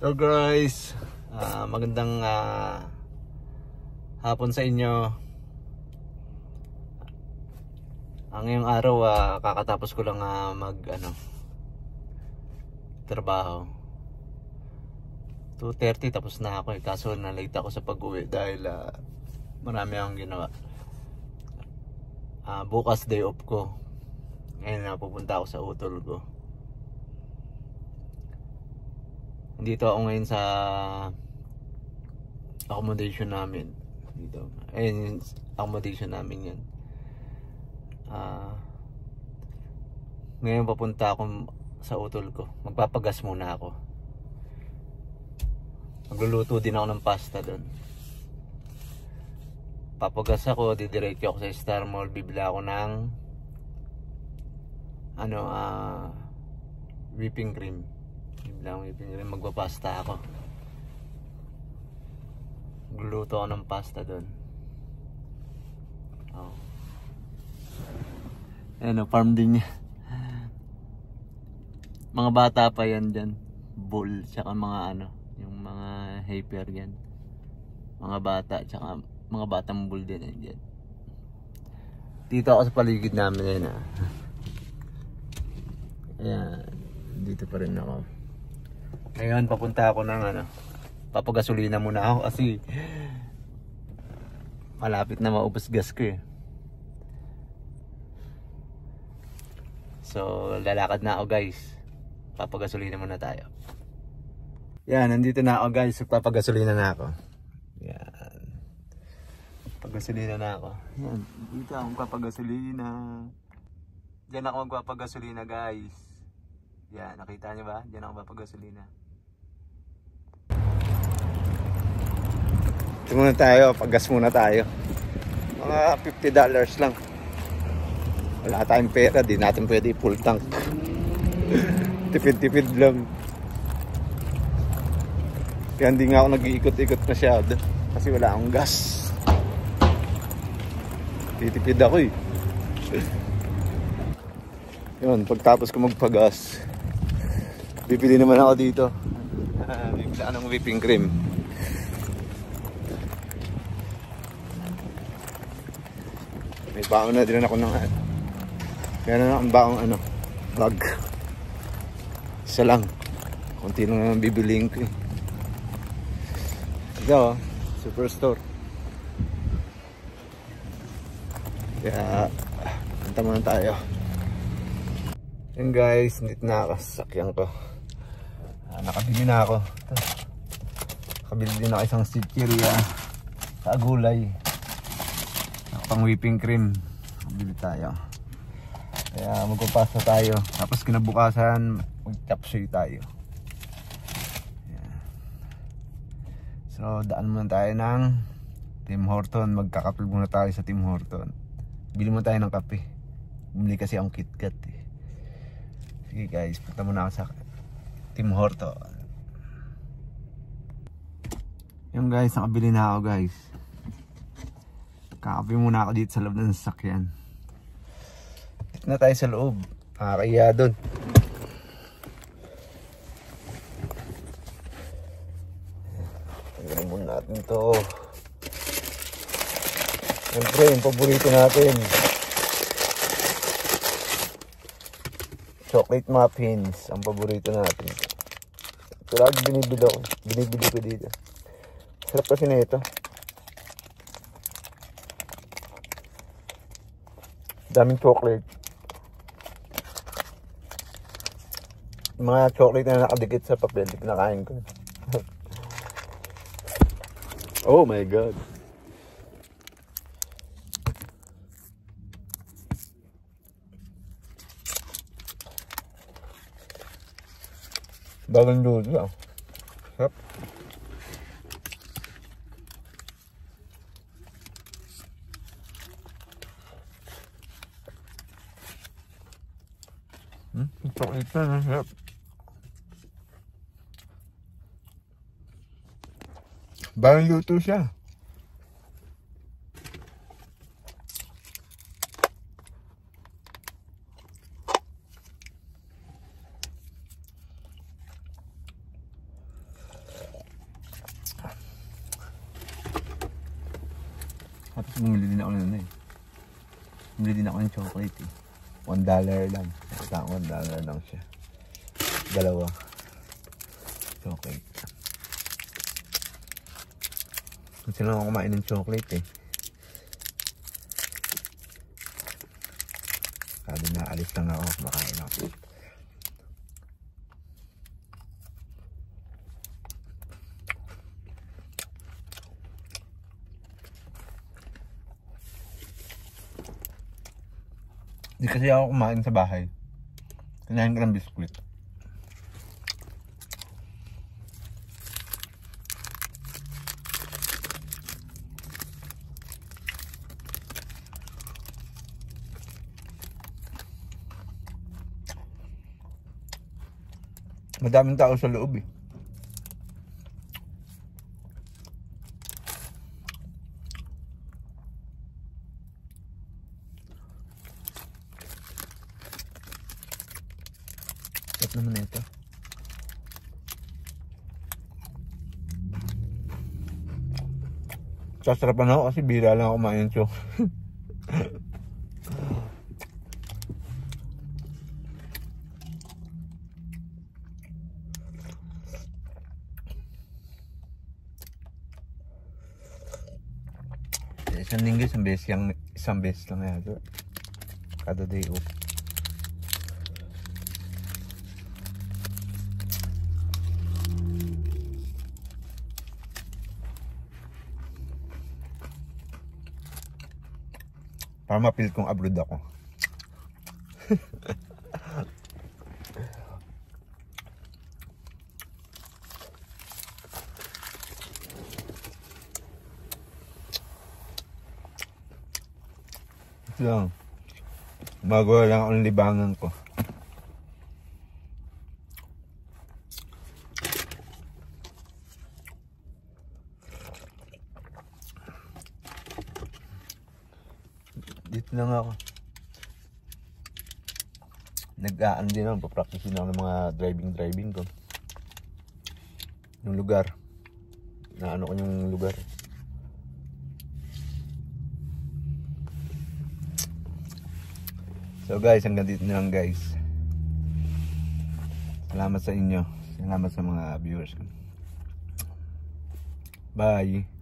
So guys, magandang hapon sa inyo. Ngayong araw kakatapos ko lang trabaho. 2:30 tapos na ako kaso na late ako sa pag-uwi dahil marami akong ginawa. Bukas day off ko. Ngayon pupunta ako sa utol ko. Dito ako ngayon sa accommodation namin dito. Ayun, accommodation namin yan. Ngayon papunta ako sa utol ko. Magpapagas muna ako. Magluluto din ako ng pasta doon. Papagas ako, didiretso ako sa Star Mall, bibili ako ng whipping cream. Bibili ako whipping cream, magpapasta ako. Magluluto ako ng pasta doon. Ayan, farm din niya. Mga bata pa yan dyan. Bull, tsaka mga yung mga hyper yan. Mga bata, tsaka mga batang bull din yan dyan. Dito ako sa paligid namin yan Ayan, dito pa rin ako. Ngayon papunta ako ng papagasolina muna ako kasi malapit na maubos gas ko So lalakad na ako guys. Papagasolina muna tayo. Yan, nandito na ako guys. Papagasolina na ako. Yan. Pagasolina na ako. Yan, dito ako magpapagasolina. Diyan ako magpapagasolina guys. Yan, nakita nyo ba? Diyan ako magpapagasolina. Ito muna tayo, paggas muna tayo. Mga $50 lang. Wala tayong pera, di natin pwede full tank. Tipid-tipid lang. Kaya hindi nga ako nag-iikot-ikot masyado kasi wala akong gas. Titipid ako Yun, pagtapos ko magpagas, bibili naman ako dito. Bibili ako ng whipping cream. May baon na din ako ng meron na akong baong bag. Isa lang. Kunti lang naman bibiliin ko Ito Superstore. Kaya punta muna tayo. Yan guys, nandito na ako sa sasakyan ko. Nakabili na ako. Nakabili din ako isang sitcheria sa gulay. Pang whipping cream. Bili tayo. Kaya magpapasta tayo. Tapos kinabukasan mag-chapsuy tayo. Ayan. So daan muna tayo ng Tim Horton. Magkakape muna tayo sa Tim Horton. Bili muna tayo ng kape. Bumili kasi ang KitKat Sige guys, punta muna ako sa Tim Horton. Yung guys, nakabili na ako guys. Kakape muna ako dito sa loob ng sasakyan. Dito na tayo sa loob. Kaya doon. Tingnan muna natin to. Siyempre, yung paborito natin. Chocolate muffins. Ang paborito natin. Ito lagi binibili ko dito. Sarap kasi na ito. Daming chocolate. Mga chocolate na nakadikit sa papel, pinakain ko. Oh my god. Bagong luto lang. Sarap. Chocolate na sarap. Bagong luto siya. Tapos bumili din ako na eh. Bumili din ako ng chocolate eh. $1 lang. Nakita ko $1 lang siya. Dalawa. Chocolate. Kasi lang ako kumain ng chocolate eh. Sabi na alis lang ako. Makain ako. Hindi kasi ako kumain sa bahay. Kinain ko ng biskuit. Madaming tao sa loob eh. Sarap naman ito. Sasarapan ako kasi bira lang ako kumain ng chocolate. Isang linggo, isang beses lang yata. Kada day off. Para mapil kong abroad ako. Ito lang. Magawa lang ako ng libangan ko. Dito lang ako. Nag-aan din ako. Papractice din ako ng mga driving ko. Yung lugar. Naano ko yung lugar. So guys, hanggang dito na lang guys. Salamat sa inyo. Salamat sa mga viewers. Bye.